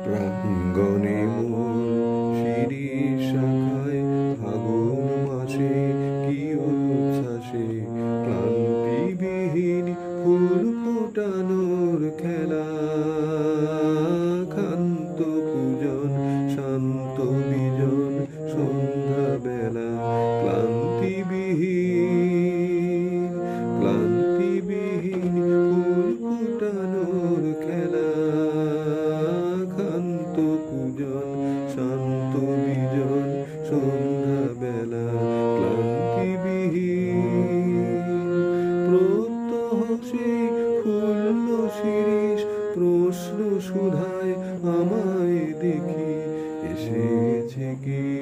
প্রাঙ্গণে মোর শিরিষ শাখায় ফাগুন মাসে কি উচ্ছ্বাসে ক্লান্তিবিহীন ফুল ফোটানোর খেলা, ক্ষান্ত পূজন শান্ত বিজন সন্ধ্যা বেলা, ক্লান্তিবিহীন ফুল ফোটানোর খেলা, ক্ষান্ত পূজন শান্ত বিজন সন্ধ্যা বেলা, ক্লান্তিবিহীন প্রত্যহ সেই ফুল্ল শিরিষ প্রশ্ন সুধায় আমায় দেখি এসেছে কি